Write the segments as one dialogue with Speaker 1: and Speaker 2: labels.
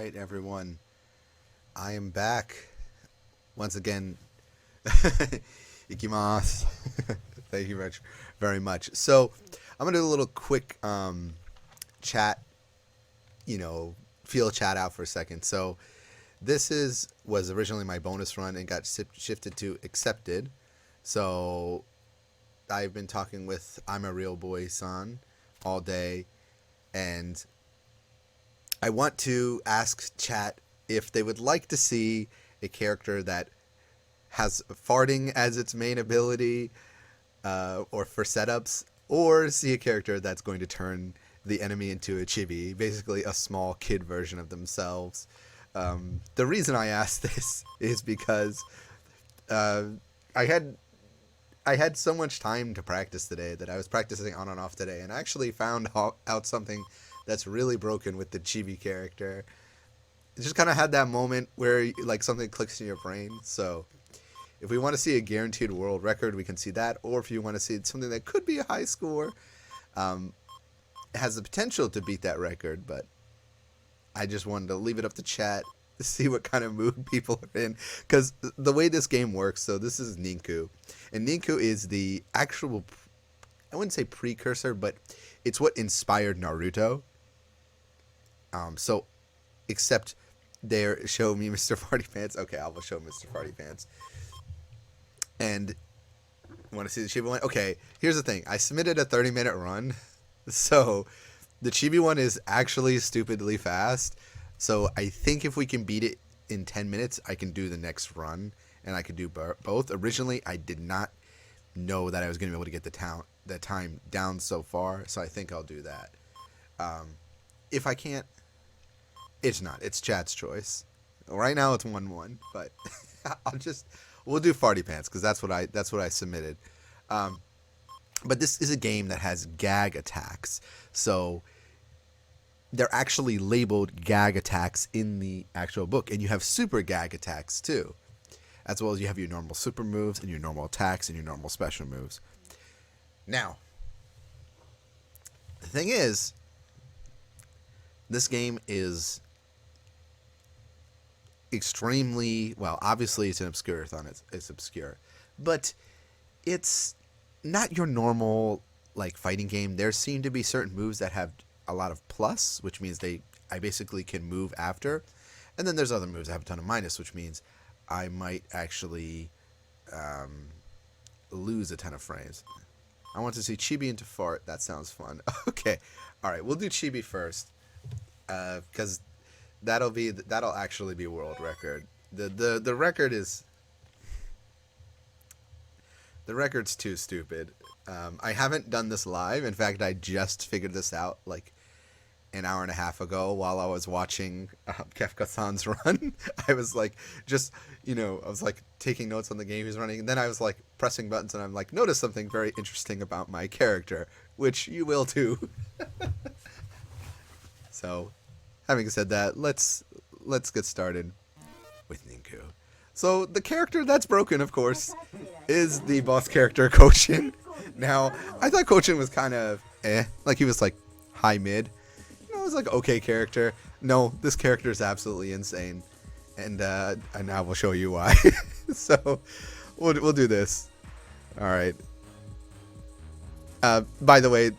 Speaker 1: right, everyone. I am back once again. Ikimasu. Thank you very much. So, I'm gonna do a little quick chat. Feel chat out for a second. So, was originally my bonus run and got shifted to accepted. So, I've been talking with I'm a Real Boy San all day, and I want to ask chat if they would like to see a character that has farting as its main ability, or for setups, or see a character that's going to turn the enemy into a chibi, basically a small kid version of themselves. The reason I asked this is because I had so much time to practice today that I was practicing on and off today, and I actually found out something that's really broken with the chibi character. It just kind of had that moment where like something clicks in your brain. So if we want to see a guaranteed world record, we can see that. Or if you want to see something that could be a high score, it has the potential to beat that record. But I just wanted to leave it up to chat to see what kind of mood people are in. Because the way this game works, so this is NINKU. And NINKU is the actual, I wouldn't say precursor, but it's what inspired Naruto. Except there, show me Mr. Farty Pants. Okay, I will show Mr. Farty Pants. And want to see the Chibi one? Okay, here's the thing. I submitted a 30-minute run. So the Chibi one is actually stupidly fast. So I think if we can beat it in 10 minutes, I can do the next run. And I could do both. Originally, I did not know that I was going to be able to get the time down so far. So I think I'll do that. If I can't, it's not. It's chat's choice. Right now it's 1-1, but we'll do Farty Pants because that's what I submitted. But this is a game that has gag attacks, so they're actually labeled gag attacks in the actual book, and you have super gag attacks too, as well as you have your normal super moves and your normal attacks and your normal special moves. Now, the thing is, this game is extremely, well, obviously it's an Obscur-a-thon, it's obscure, but it's not your normal like fighting game. There seem to be certain moves that have a lot of plus, which means I basically can move after, and then there's other moves that have a ton of minus, which means I might actually lose a ton of frames. I want to see Chibi into fart. That sounds fun. Okay, all right, we'll do Chibi first, because that'll actually be world record. The record is, the record's too stupid. I haven't done this live. In fact, I just figured this out like an hour and a half ago while I was watching Kefka-san's run. I was like, I was like taking notes on the game he's running, and then I was like pressing buttons, and I'm like, notice something very interesting about my character, which you will too. So, having said that, let's get started with NINKU. So the character that's broken, of course, is the boss character Kochin. Now, I thought Kochin was kind of like he was like high mid. It was like okay character. No, this character is absolutely insane, and now we'll show you why. So we'll do this. All right. By the way,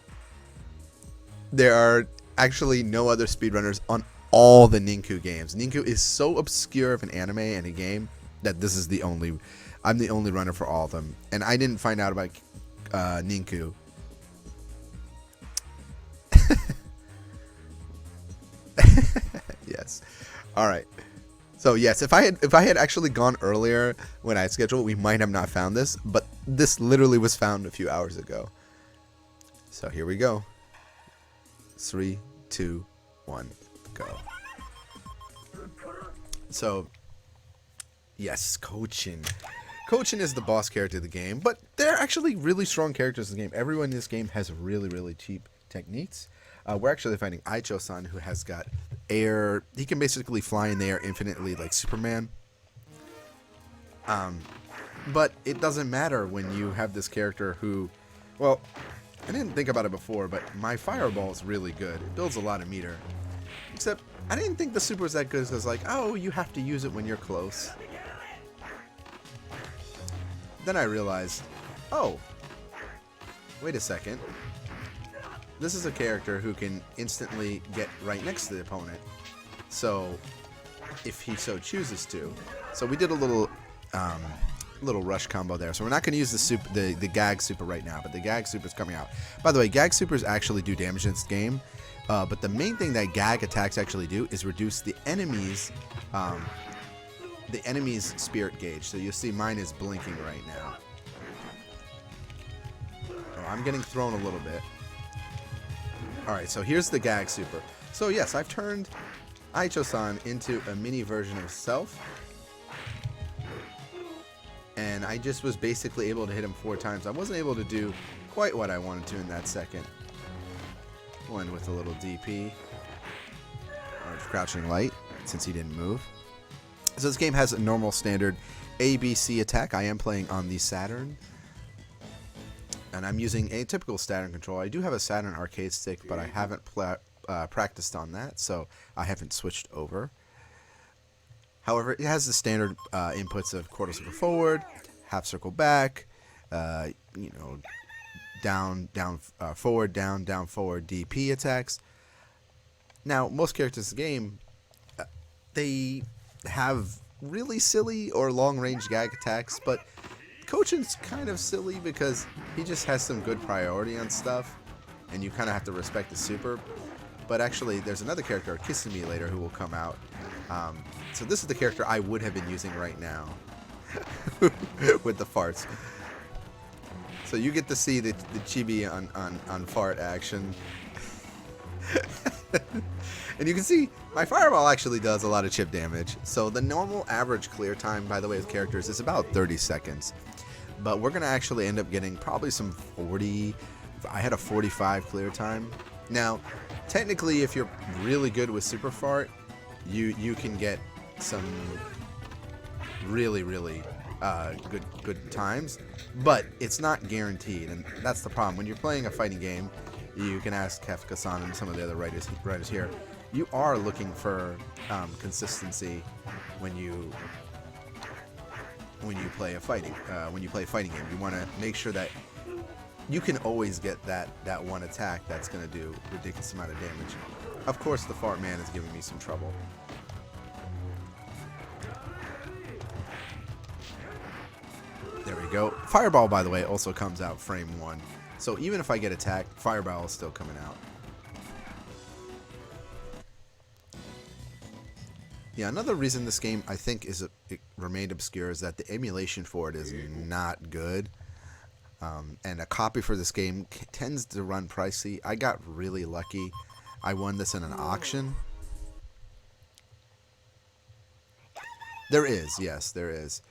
Speaker 1: there are actually no other speedrunners on all the NINKU games. NINKU is so obscure of an anime and a game that this is I'm the only runner for all of them. And I didn't find out about NINKU. Yes. All right. So yes, if I had actually gone earlier when I scheduled, we might have not found this, but this literally was found a few hours ago. So here we go. 3, 2, 1, go. So, yes, Kochin. Kochin is the boss character of the game, but they're actually really strong characters in the game. Everyone in this game has really, really cheap techniques. We're actually fighting Aicho-san, who has got air. He can basically fly in the air infinitely like Superman. But it doesn't matter when you have this character who, well, I didn't think about it before, but my fireball is really good. It builds a lot of meter. Except, I didn't think the super was that good, so I was like, oh, you have to use it when you're close. Then I realized, oh, wait a second. This is a character who can instantly get right next to the opponent. So, if he so chooses to. So we did a little rush combo there. So we're not going to use the gag super right now, but the gag super is coming out. By the way, gag supers actually do damage in this game, but the main thing that gag attacks actually do is reduce the enemy's spirit gauge. So you'll see mine is blinking right now. Oh, I'm getting thrown a little bit. Alright, so here's the gag super. So yes, I've turned Aicho-san into a mini version of self. And I just was basically able to hit him 4 times. I wasn't able to do quite what I wanted to in that second. One with a little DP. Or crouching light, since he didn't move. So this game has a normal standard ABC attack. I am playing on the Saturn. And I'm using a typical Saturn controller. I do have a Saturn arcade stick, but I haven't practiced on that, so I haven't switched over. However, it has the standard inputs of quarter circle forward, half circle back, down, forward, down, forward, DP attacks. Now, most characters in the game, they have really silly or long-range gag attacks, but Kochin's kind of silly because he just has some good priority on stuff, and you kind of have to respect the super. But actually, there's another character, Kisame, later, who will come out. So this is the character I would have been using right now with the farts. So you get to see the chibi on fart action. And you can see my fireball actually does a lot of chip damage. So the normal average clear time, by the way, with characters is about 30 seconds. But we're going to actually end up getting probably some 40. I had a 45 clear time. Now, technically, if you're really good with super fart, you can get some really good times, but it's not guaranteed, and that's the problem. When you're playing a fighting game, you can ask Kefka-san and some of the other writers here. You are looking for consistency when you play a fighting game. You want to make sure that you can always get that one attack that's going to do a ridiculous amount of damage. Of course, the fart man is giving me some trouble. There we go. Fireball, by the way, also comes out frame 1. So even if I get attacked, Fireball is still coming out. Yeah, another reason this game, I think, it remained obscure is that the emulation for it is not good. And a copy for this game tends to run pricey. I got really lucky. I won this in an auction. There is, yes, there is.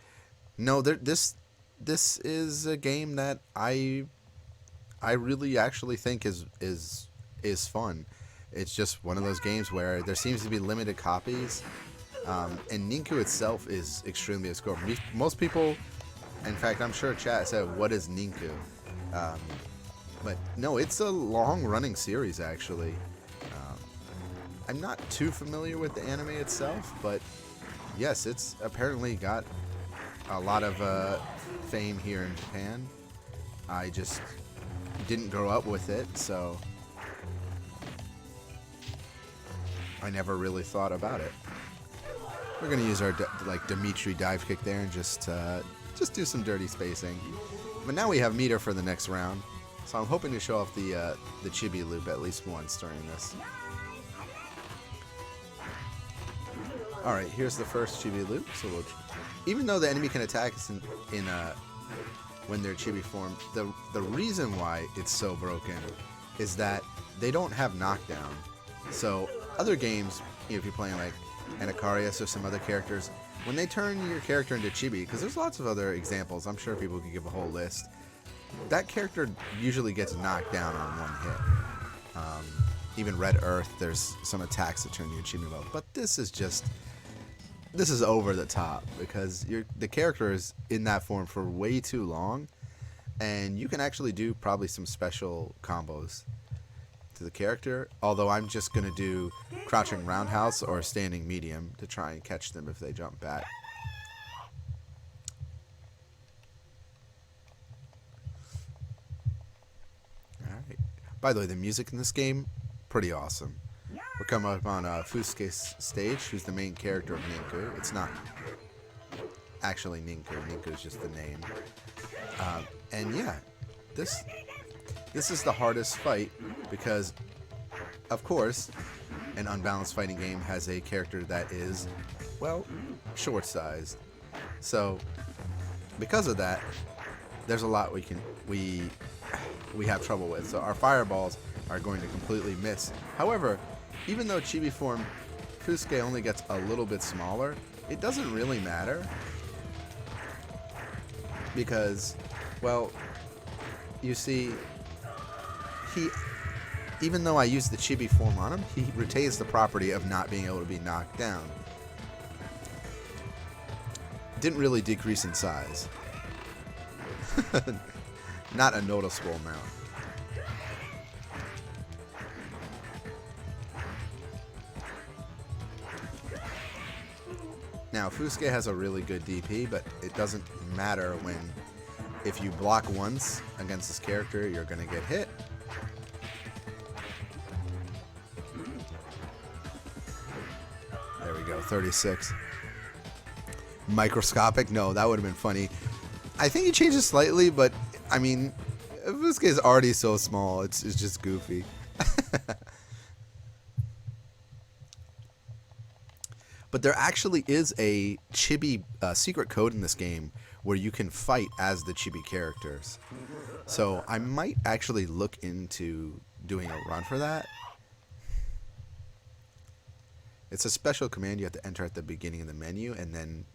Speaker 1: No, this is a game that I really actually think is fun. It's just one of those games where there seems to be limited copies, and NINKU itself is extremely obscure. Most people, in fact, I'm sure chat said, "What is NINKU?" But no, it's a long-running series actually. I'm not too familiar with the anime itself, but yes, it's apparently got a lot of fame here in Japan. I just didn't grow up with it, so I never really thought about it. We're gonna use our Dimitri dive kick there and just do some dirty spacing. But now we have meter for the next round, so I'm hoping to show off the chibi loop at least once during this. All right, here's the first chibi loop. So even though the enemy can attack us when they're chibi form, the reason why it's so broken is that they don't have knockdown. So other games, if you're playing like Anacarius or some other characters, when they turn your character into chibi, because there's lots of other examples, I'm sure people could give a whole list, that character usually gets knocked down on one hit. Even Red Earth, there's some attacks that turn you into chibi mode, but this is over the top because the character is in that form for way too long, and you can actually do probably some special combos. to the character, although I'm just going to do crouching roundhouse or standing medium to try and catch them if they jump back. Alright. By the way, the music in this game, pretty awesome. We're coming up on Fusuke's stage, who's the main character of NINKU. It's not actually NINKU. NINKU is just the name. And yeah, this is the hardest fight because, of course, an unbalanced fighting game has a character that is, well, short-sized. So, because of that, there's a lot we have trouble with. So our fireballs are going to completely miss. However, even though chibi form Fusuke only gets a little bit smaller, it doesn't really matter because, well, you see, even though I use the chibi form on him, he retains the property of not being able to be knocked down. Didn't really decrease in size. Not a noticeable amount. Now, Fusuke has a really good DP, but it doesn't matter when, if you block once against this character, you're going to get hit. There we go, 36. Microscopic? No, that would have been funny. I think he changed it slightly, but, I mean, Fusuke is already so small, it's just goofy. But there actually is a chibi secret code in this game where you can fight as the chibi characters. So I might actually look into doing a run for that. It's a special command you have to enter at the beginning of the menu, and then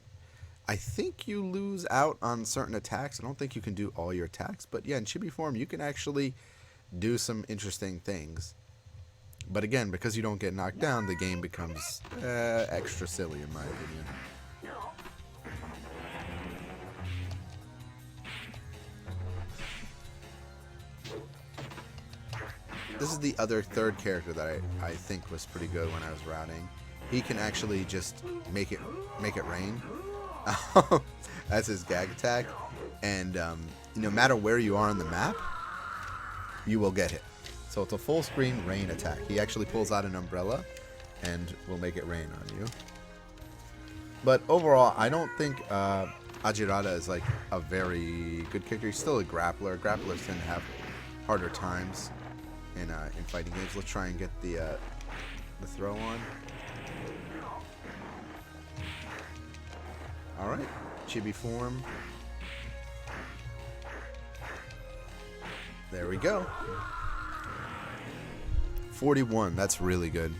Speaker 1: I think you lose out on certain attacks. I don't think you can do all your attacks, but yeah, in chibi form you can actually do some interesting things. But again, because you don't get knocked down, the game becomes extra silly in my opinion. This is the third character that I think was pretty good when I was routing. He can actually just make it rain. That's his gag attack, and no matter where you are on the map, you will get hit. So it's a full screen rain attack. He actually pulls out an umbrella and will make it rain on you. But overall, I don't think Ajirada is like a very good character. He's still a grappler. Grapplers tend to have harder times in fighting games. Let's try and get the throw on. All right, chibi form. There we go. 41, that's really good.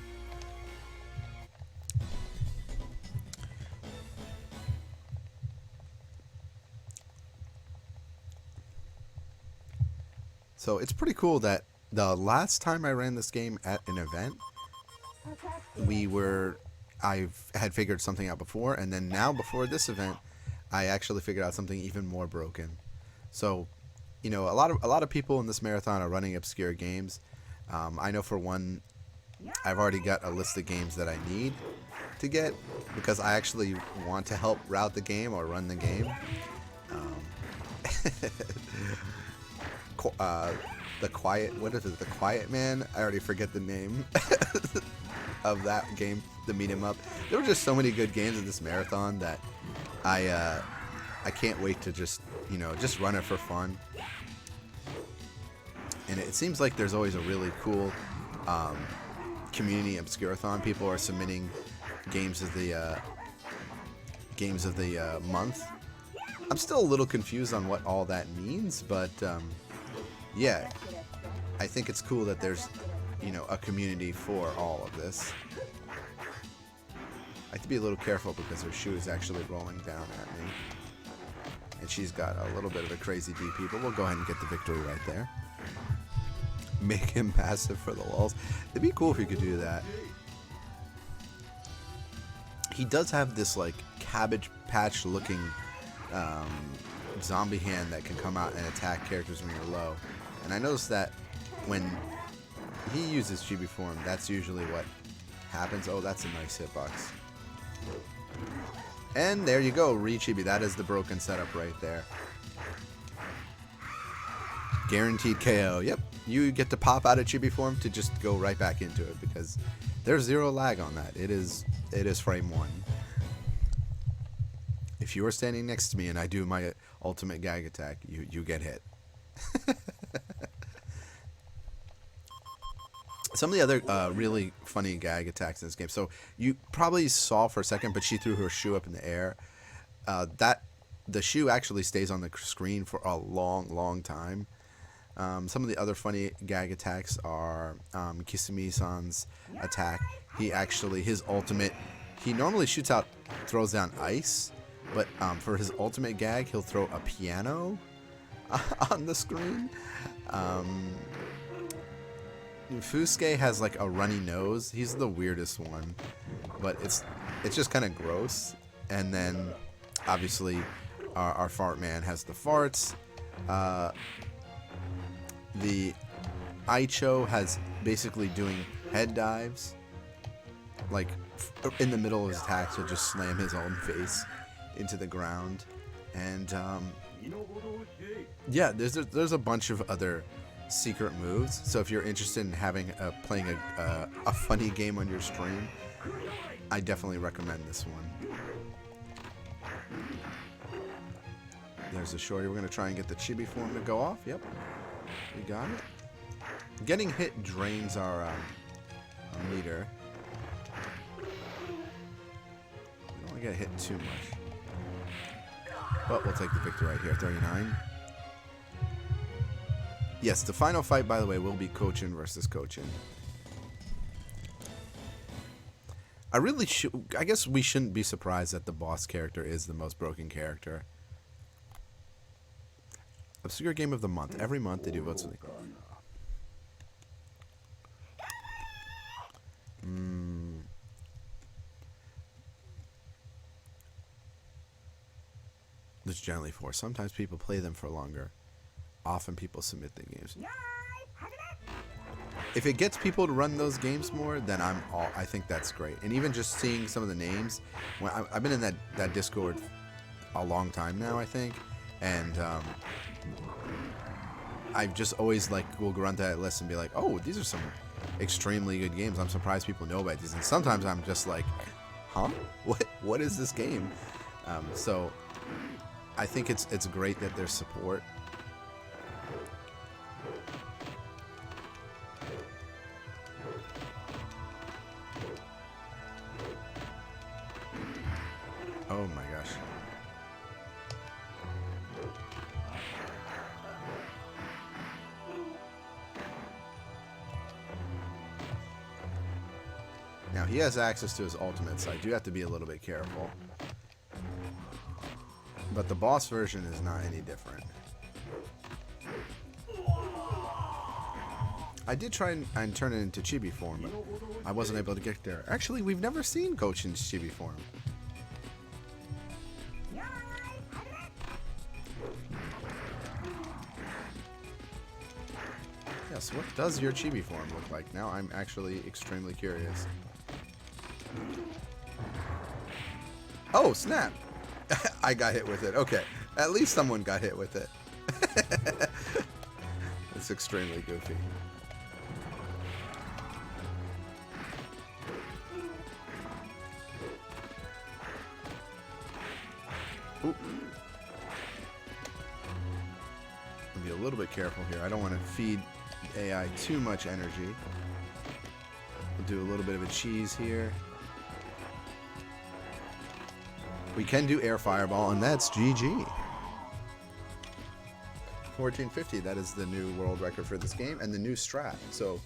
Speaker 1: So it's pretty cool that the last time I ran this game at an event, I had figured something out before, and then now before this event, I actually figured out something even more broken. So, you know, a lot of people in this marathon are running obscure games. I know for one, I've already got a list of games that I need to get because I actually want to help route the game or run the game. The Quiet Man? I already forget the name of that game, the beat 'em up. There were just so many good games in this marathon that I can't wait to just run it for fun. And it seems like there's always a really cool community Obscur-a-thon. People are submitting games of the month. I'm still a little confused on what all that means, but yeah, I think it's cool that there's a community for all of this. I have to be a little careful because her shoe is actually rolling down at me, and she's got a little bit of a crazy DP, but we'll go ahead and get the victory right there. Make him passive for the lulz. It'd be cool if he could do that. He does have this like Cabbage Patch looking zombie hand that can come out and attack characters when you're low. And I noticed that when he uses chibi form, that's usually what happens. Oh, that's a nice hitbox. And there you go, re-chibi. That is the broken setup right there. Guaranteed KO. Yep, you get to pop out of chibi form to just go right back into it because there's zero lag on that. It is frame 1. If you are standing next to me and I do my ultimate gag attack, you get hit. Some of the other really funny gag attacks in this game. So you probably saw for a second, but she threw her shoe up in the air. The shoe actually stays on the screen for a long time. Some of the other funny gag attacks are Kisumi-san's attack. His ultimate, he normally throws down ice, but for his ultimate gag, he'll throw a piano on the screen. Fusuke has like a runny nose. He's the weirdest one, but it's just kind of gross. And then obviously our fart man has the farts. The Aicho has basically doing head dives, like in the middle of his attacks he'll just slam his own face into the ground. And yeah, there's a bunch of other secret moves. So if you're interested in playing a funny game on your stream, I definitely recommend this one. There's a shorty. We're gonna try and get the chibi form to go off. Yep, we got it. Getting hit drains our meter. We don't want to get hit too much, but we'll take the victory right here. 39. Yes, the final fight, by the way, will be Kochin versus Kochin. I guess we shouldn't be surprised that the boss character is the most broken character. Obscure Game of the Month. Every month they do votes. There's generally 4. Sometimes people play them for longer. Often people submit the games. If it gets people to run those games more, then I think that's great. And even just seeing some of the names, I've been in that Discord a long time now, I think, and I've just always will go run to that list and be like, oh, these are some extremely good games. I'm surprised people know about these. And sometimes I'm just like, huh? What is this game? So I think it's great that there's support. Oh my gosh. Now he has access to his ultimate, so I do have to be a little bit careful. But the boss version is not any different. I did try and turn it into chibi form, but I wasn't able to get there. Actually, we've never seen Kochin's chibi form. Yes, what does your chibi form look like? Now I'm actually extremely curious. Oh, snap! I got hit with it. Okay, at least someone got hit with it. It's extremely goofy. Ooh. I'll be a little bit careful here. I don't want to feed AI too much energy. We'll do a little bit of a cheese here. We can do air fireball, and that's GG. 1450, that is the new world record for this game, and the new strat. So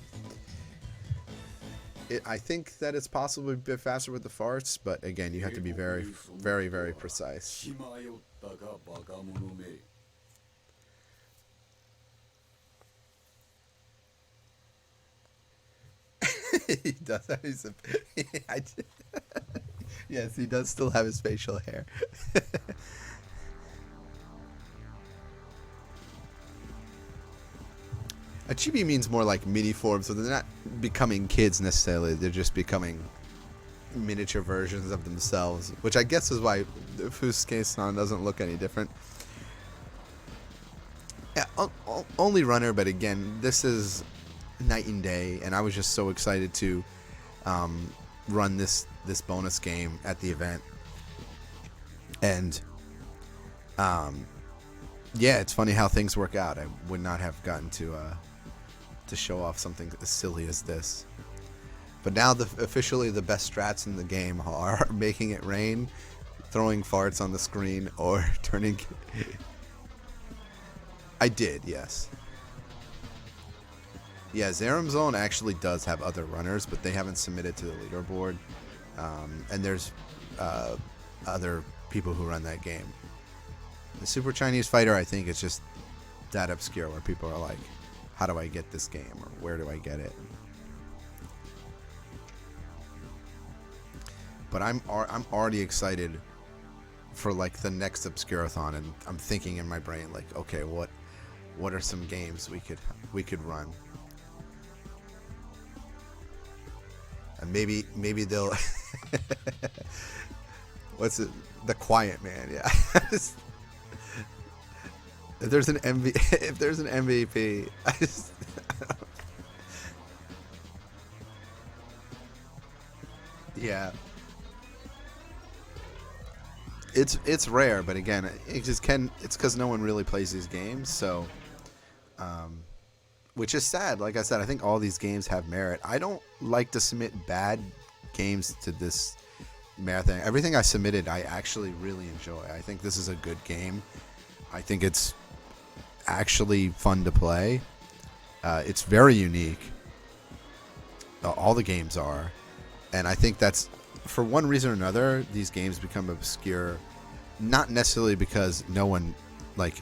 Speaker 1: I think that it's possibly a bit faster with the farts, but again, you have to be very, very, very precise. He does have his... Yes, he does still have his facial hair. A chibi means more like mini forms, so they're not becoming kids necessarily. They're just becoming miniature versions of themselves, which I guess is why Obscur-a-thon doesn't look any different. Yeah, only runner, but again, this is night and day, and I was just so excited to run this bonus game at the event. And yeah, it's funny how things work out. I would not have gotten to show off something as silly as this. But now officially the best strats in the game are making it rain, throwing farts on the screen, or turning... I did, yes. Yeah, Zerum Zone actually does have other runners, but they haven't submitted to the leaderboard. And there's other people who run that game. The Super Chinese Fighter, I think, is just that obscure, where people are like, how do I get this game, or where do I get it? But I'm already excited for like the next Obscur-a-thon, and I'm thinking in my brain like, okay, what are some games we could run? And maybe they'll what's it? The Quiet Man, yeah. If there's an MVP, I don't... Yeah. It's rare, but again, it's because no one really plays these games, so which is sad. Like I said, I think all these games have merit. I don't like to submit bad games to this marathon. Everything I submitted, I actually really enjoy. I think this is a good game. I think it's actually fun to play. It's very unique. All the games are, and I think that's, for one reason or another, these games become obscure, not necessarily because no one like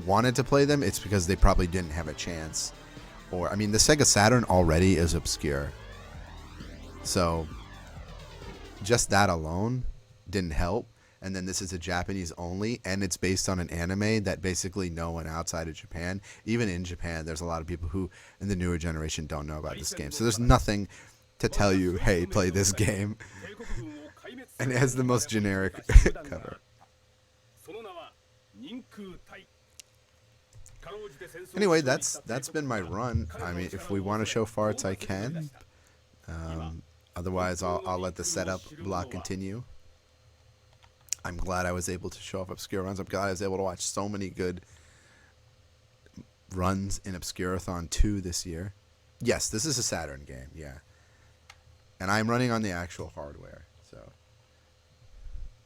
Speaker 1: wanted to play them. It's because they probably didn't have a chance. Or, I mean, the Sega Saturn already is obscure, so just that alone didn't help. And then this is a Japanese only, and it's based on an anime that basically no one outside of Japan, even in Japan, there's a lot of people who in the newer generation don't know about this game. So there's nothing to tell you, hey, play this game. And it has the most generic cover. Anyway, that's been my run. I mean, if we want to show farts, I can. Otherwise, I'll let the setup block continue. I'm glad I was able to show off obscure runs. I'm glad I was able to watch so many good runs in Obscur-a-thon 2 this year. Yes, this is a Saturn game, yeah. And I'm running on the actual hardware, so.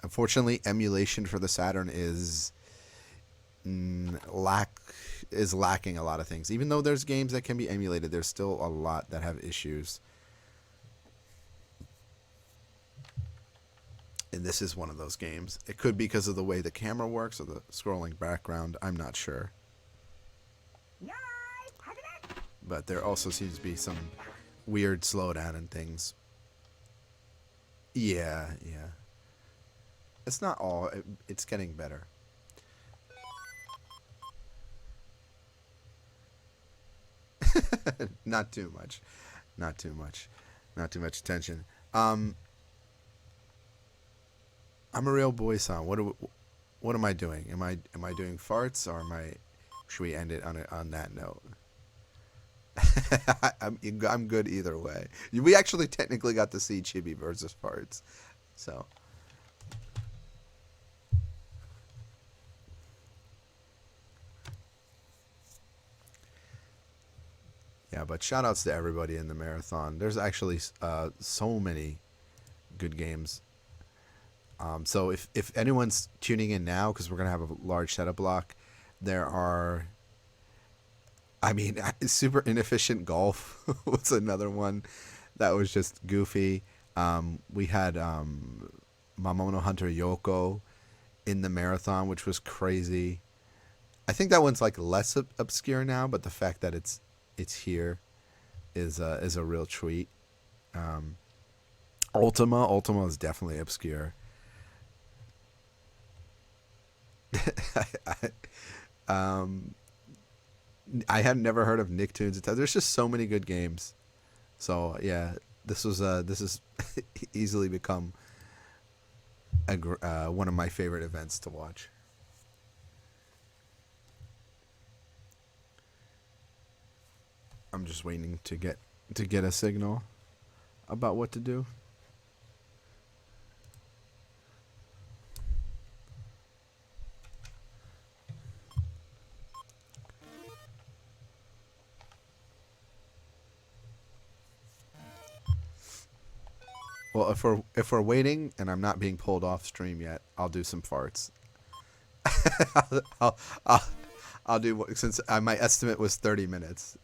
Speaker 1: Unfortunately, emulation for the Saturn is lacking a lot of things. Even though there's games that can be emulated, there's still a lot that have issues. And this is one of those games. It could be because of the way the camera works or the scrolling background. I'm not sure. But there also seems to be some weird slowdown and things. Yeah. It's not all. It's getting better. Not too much. Not too much attention. I'm a real boy-san. What am I doing? Am I doing farts, or should we end it on that note? I'm good either way. We actually technically got to see Chibi versus farts, so. Yeah, but shout outs to everybody in the marathon. There's actually so many good games. So if anyone's tuning in now, because we're going to have a large setup block, there are, I mean, Super Inefficient Golf was another one that was just goofy. We had Mamono Hunter Yoko in the marathon, which was crazy. I think that one's like less obscure now, but the fact that it's here is a real treat. Ultima is definitely obscure. I had never heard of Nicktoons. There's just so many good games. So yeah, this is easily become one of my favorite events to watch. I'm just waiting to get a signal about what to do. Well, if we're waiting and I'm not being pulled off stream yet, I'll do some farts. I'll, I'll, I'll do, since my estimate was 30 minutes.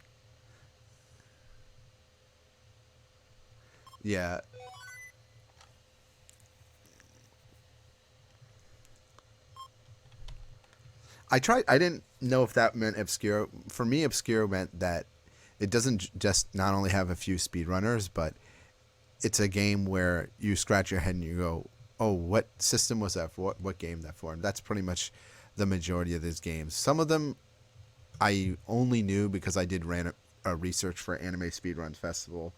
Speaker 1: Yeah. I tried. I didn't know if that meant obscure. For me, obscure meant that it doesn't just not only have a few speedrunners, but it's a game where you scratch your head and you go, "Oh, what system was that for? What game that for?" And that's pretty much the majority of these games. Some of them I only knew because I did a research for Anime Speedruns Festival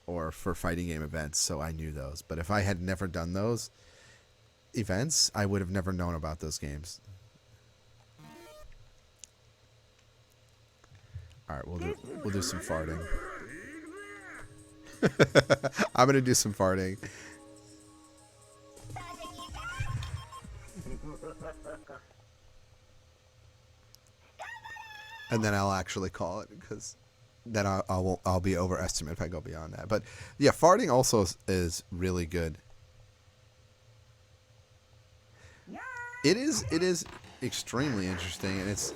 Speaker 1: or for fighting game events, so I knew those. But if I had never done those events, I would have never known about those games. All right, we'll do some farting. I'm gonna do some farting. And then I'll actually call it, because then I'll be overestimate if I go beyond that. But yeah, farting also is really good. It is extremely interesting, and it's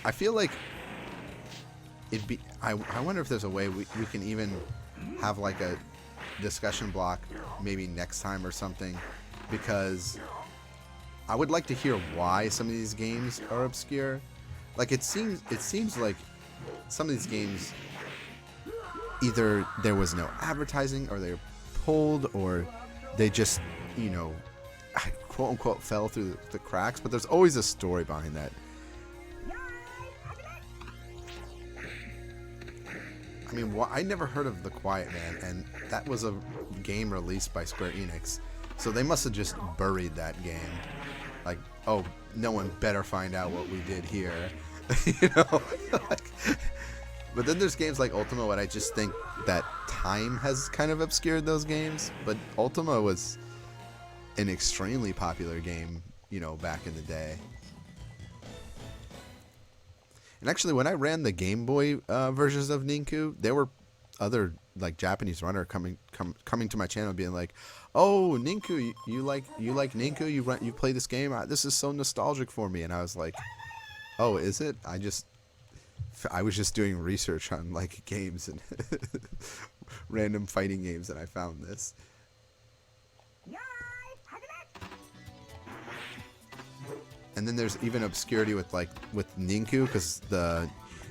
Speaker 1: I feel like it'd be. I wonder if there's a way we can even have like a discussion block maybe next time or something, because I would like to hear why some of these games are obscure. Like it seems like some of these games, either there was no advertising, or they were pulled, or they just, quote unquote fell through the cracks. But there's always a story behind that. I mean, I never heard of The Quiet Man, and that was a game released by Square Enix. So they must have just buried that game. Like, oh, no one better find out what we did here. But then there's games like Ultima, what I just think that time has kind of obscured those games. But Ultima was an extremely popular game, back in the day. And actually, when I ran the Game Boy versions of NINKU, there were other like Japanese runner coming to my channel being like, "Oh, NINKU, you like NINKU? You play this game? This is so nostalgic for me." And I was like, "Oh, is it? I was just doing research on like games and random fighting games, and I found this." And then there's even obscurity with NINKU, because the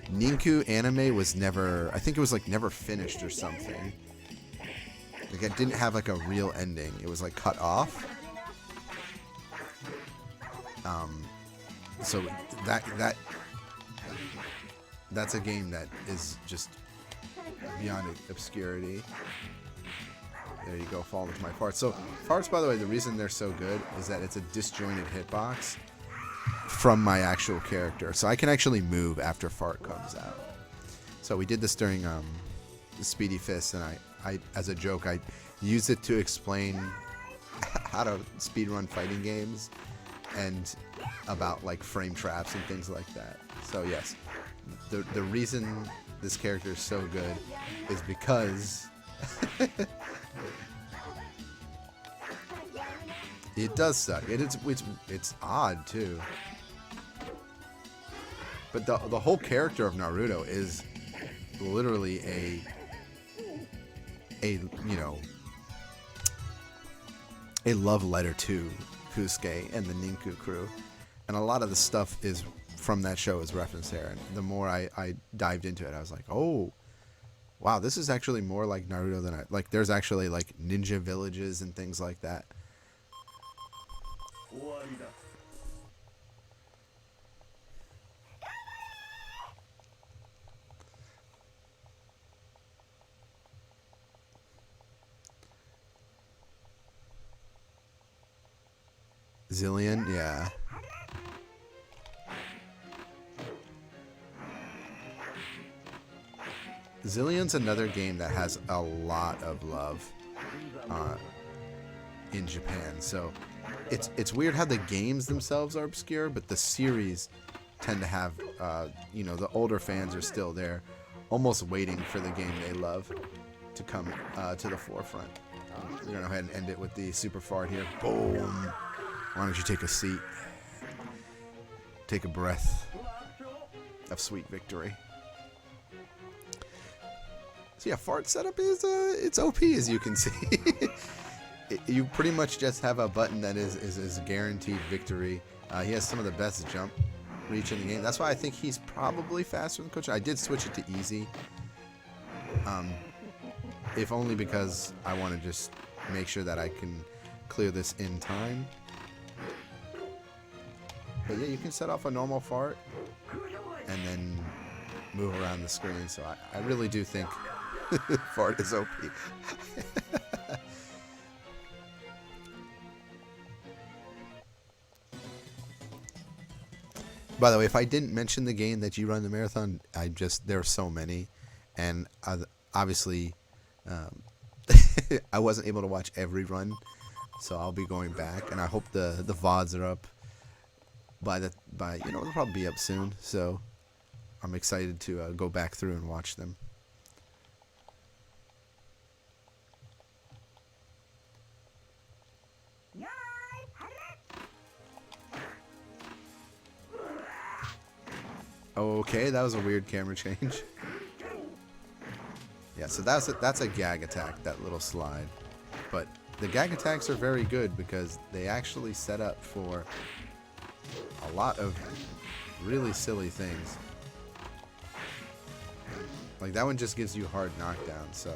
Speaker 1: NINKU anime was never, I think it was like never finished or something. Like it didn't have like a real ending. It was like cut off. So that's a game that is just beyond obscurity. There you go, fall into my farts. So farts, by the way, the reason they're so good is that it's a disjointed hitbox from my actual character, so I can actually move after fart comes out. So we did this during the Speedy Fist, and I as a joke, I used it to explain how to speedrun fighting games and about like frame traps and things like that. So yes, the reason this character is so good is because it does suck. It's odd too. But the whole character of Naruto is literally a love letter to Kusuke and the NINKU crew, and a lot of the stuff is from that show is referenced there. And the more I dived into it, I was like, oh, wow, this is actually more like Naruto than I like. There's actually like ninja villages and things like that. Zillion, yeah. Zillion's another game that has a lot of love in Japan. So it's weird how the games themselves are obscure, but the series tend to have, you know, the older fans are still there, almost waiting for the game they love to come to the forefront. We're going to go ahead and end it with the super fart here. Boom. Why don't you take a seat? Take a breath of sweet victory. So yeah, fart setup is it's OP, as you can see. You pretty much just have a button that is guaranteed victory. He has some of the best jump reach in the game. That's why I think he's probably faster than Coach. I did switch it to easy. If only because I want to just make sure that I can clear this in time. But yeah, you can set off a normal fart and then move around the screen. So I really do think fart is OP. By the way, if I didn't mention the game that you run the marathon, there are so many, and obviously I wasn't able to watch every run, so I'll be going back, and I hope the VODs are up by you know, they'll probably be up soon. So I'm excited to go back through and watch them. Okay, that was a weird camera change. Yeah, so that's a gag attack, that little slide. But the gag attacks are very good because they actually set up for a lot of really silly things. Like that one just gives you hard knockdown, so.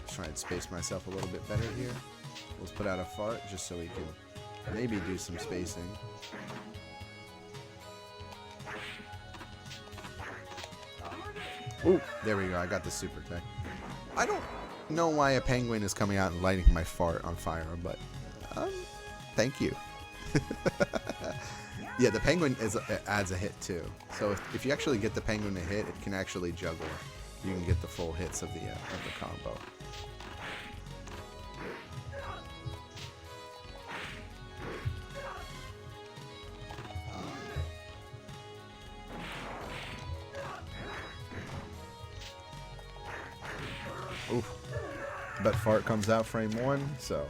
Speaker 1: Try and space myself a little bit better here. Let's put out a fart just so we can maybe do some spacing. Ooh, there we go. I got the super tech. I don't know why a penguin is coming out and lighting my fart on fire, but thank you. Yeah, the penguin adds a hit too. So if you actually get the penguin to hit, it can actually juggle. You can get the full hits of the combo. Oof. But fart comes out frame 1, so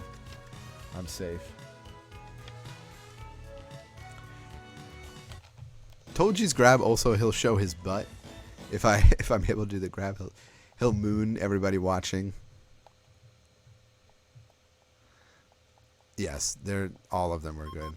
Speaker 1: I'm safe. Toji's grab also, he'll show his butt. If I'm able to do the grab, he'll moon everybody watching. Yes, all of them are good.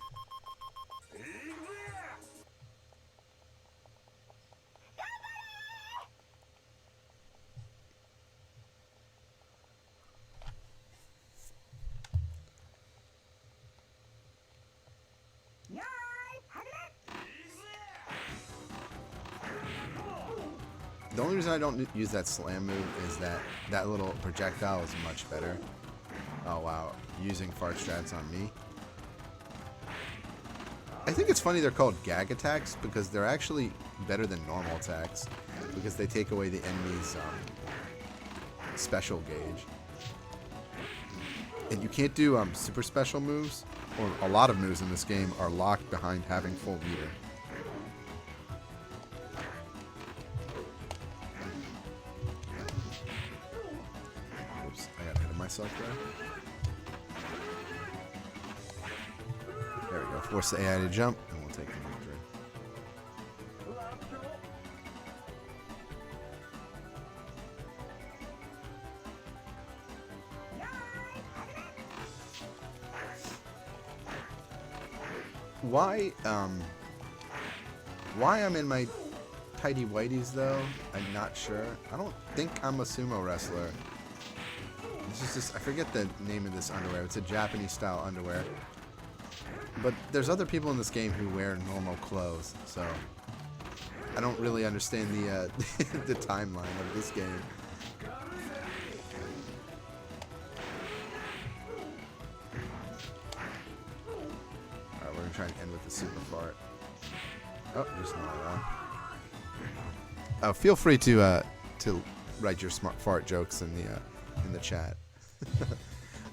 Speaker 1: The only reason I don't use that slam move is that little projectile is much better. Oh wow, using fart strats on me. I think it's funny they're called gag attacks because they're actually better than normal attacks because they take away the enemy's special gauge. And you can't do super special moves, or a lot of moves in this game are locked behind having full meter. Myself there we go. Force the AI to jump, and we'll take the victory. Why I'm in my tighty whities though? I'm not sure. I don't think I'm a sumo wrestler. This is I forget the name of this underwear. It's a Japanese style underwear. But there's other people in this game who wear normal clothes, so I don't really understand the the timeline of this game. gonna try and end with the super fart. Oh, just another one. Feel free to write your smart fart jokes in the chat.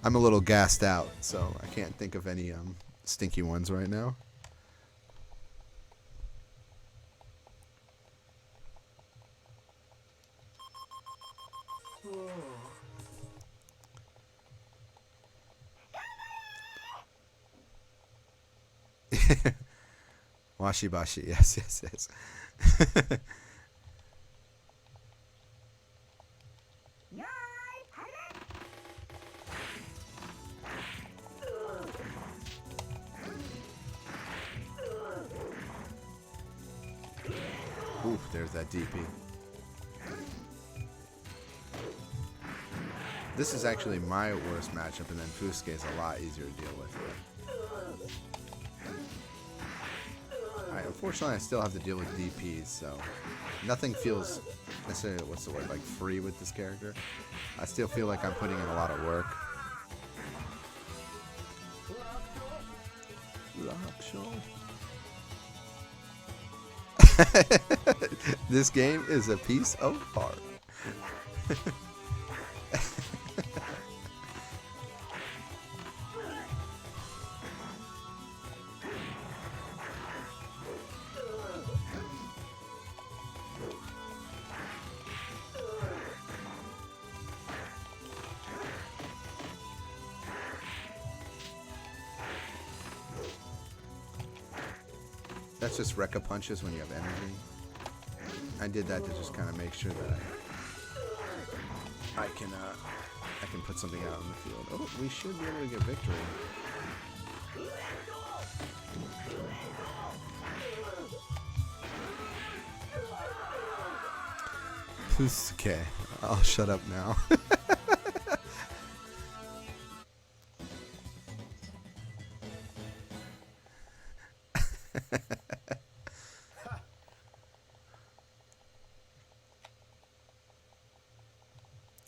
Speaker 1: I'm a little gassed out, so I can't think of any stinky ones right now. Washi-bashi, yes, yes, yes. Oof, there's that DP. This is actually my worst matchup, and then Fusuke is a lot easier to deal with. Alright, unfortunately I still have to deal with DPs, so nothing feels necessarily, what's the word, like free with this character. I still feel like I'm putting in a lot of work. This game is a piece of art. That's just Rekka punches when you have energy. I did that to just kind of make sure that I can put something out in the field. Oh, we should be able to get victory. Okay, I'll shut up now.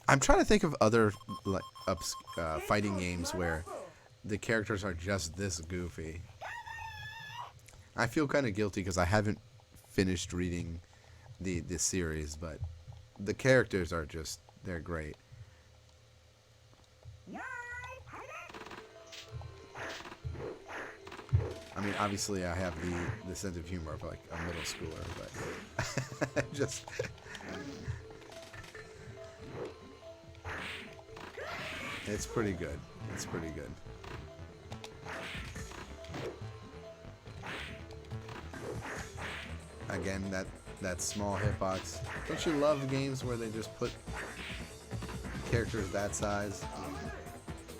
Speaker 1: I'm trying to think of other like fighting games where the characters are just this goofy. I feel kind of guilty because I haven't finished reading the series, but the characters are just, they're great. I mean, obviously I have the sense of humor of like a middle schooler, but just... It's pretty good. It's pretty good. Again, that small hitbox. Don't you love games where they just put characters that size?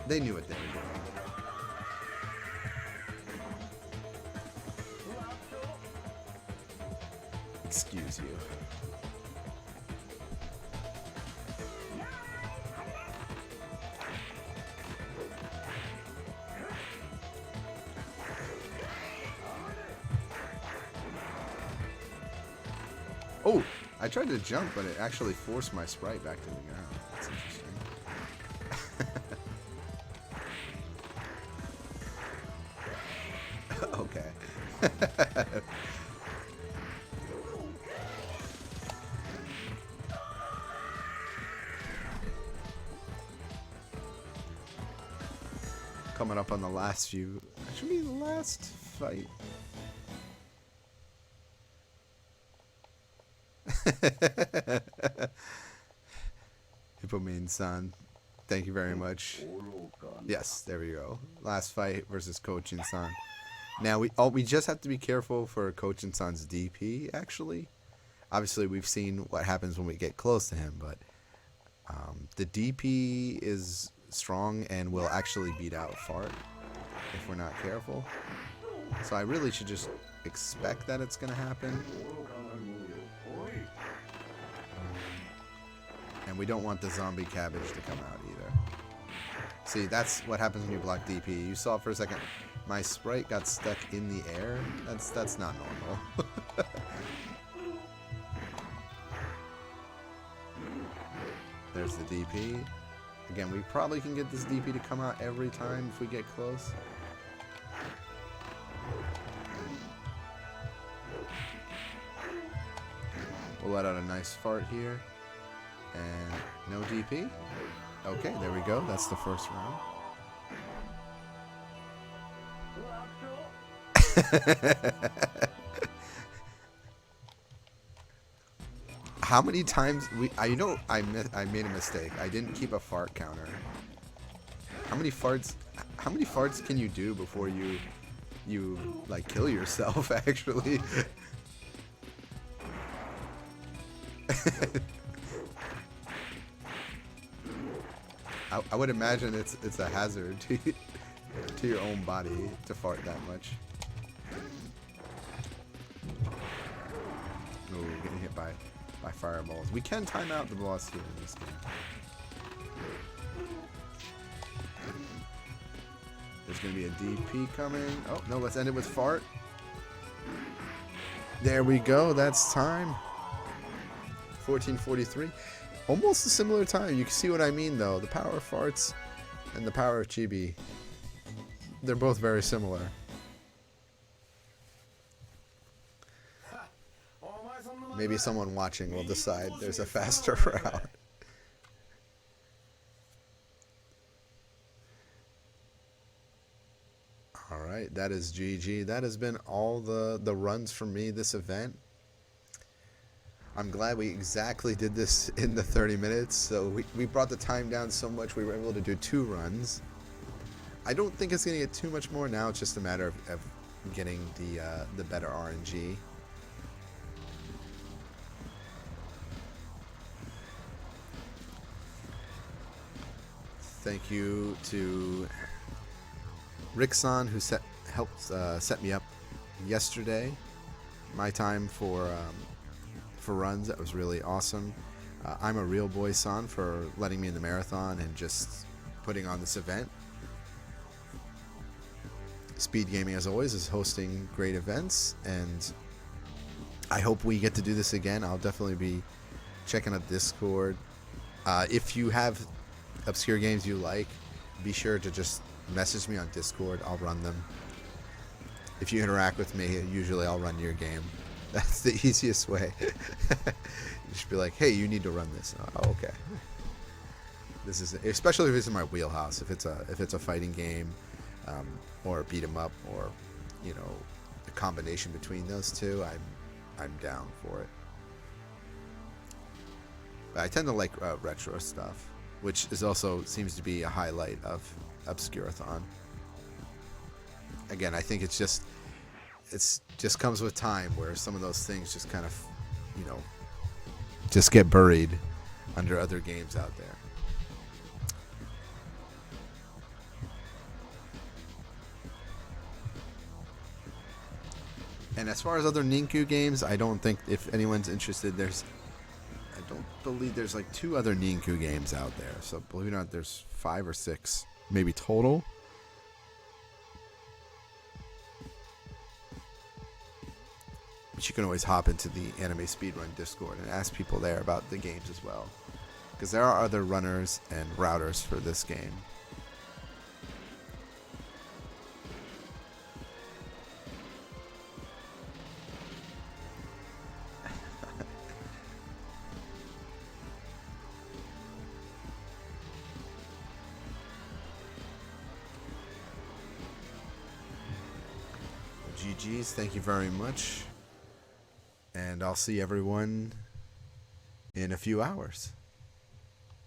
Speaker 1: They knew what they were doing. Excuse you. Oh, I tried to jump, but it actually forced my sprite back to the ground. That's interesting. Okay. Coming up on the last few, actually the last fight. Hippomain-san, thank you very much. Yes, there we go. Last fight versus Kochin-san. Now we just have to be careful for Kochin-san's DP. Actually, obviously we've seen what happens when we get close to him, but the DP is strong and will actually beat out Fart if we're not careful. So I really should just expect that it's gonna happen. And we don't want the zombie cabbage to come out either. See, that's what happens when you block DP. You saw for a second, my sprite got stuck in the air. That's not normal. There's the DP. Again, we probably can get this DP to come out every time if we get close. We'll let out a nice fart here. And no DP. Okay, there we go. That's the first round. How many times I made a mistake. I didn't keep a fart counter. How many farts can you do before you like kill yourself actually? I would imagine it's a hazard to your own body to fart that much. Ooh, getting hit by fireballs. We can time out the boss here in this game. There's going to be a DP coming. Oh, no, let's end it with fart. There we go. That's time. 1443. Almost a similar time. You can see what I mean, though. The power of farts and the power of chibi. They're both very similar. Maybe someone watching will decide there's a faster route. Alright, that is GG. That has been all the runs for me this event. I'm glad we exactly did this in the 30 minutes. So we brought the time down so much we were able to do 2 runs. I don't think it's going to get too much more now. It's just a matter of getting the better RNG. Thank you to Rickson who helped set me up yesterday. My time for runs, that was really awesome. I'm a real boy son for letting me in the marathon and just putting on this event. SpeedGaming, as always, is hosting great events, and I hope we get to do this again. I'll definitely be checking out Discord. If you have obscure games you like, be sure to just message me on Discord. I'll run them. If you interact with me, usually I'll run your game. That's the easiest way. You should be like, hey, you need to run this. Oh, okay. This is, especially if it's in my wheelhouse. If it's a fighting game, or a beat 'em up, or a combination between those two, I'm down for it. But I tend to like retro stuff, which is also seems to be a highlight of Obscur-a-thon. Again, I think it's just comes with time where some of those things just kind of, just get buried under other games out there. And as far as other NINKU games, I don't think, if anyone's interested, I don't believe there's like 2 other NINKU games out there. So believe it or not, there's 5 or 6 maybe total. But you can always hop into the Anime Speedrun Discord and ask people there about the games as well, because there are other runners and routers for this game. GG's, thank you very much. And I'll see everyone in a few hours.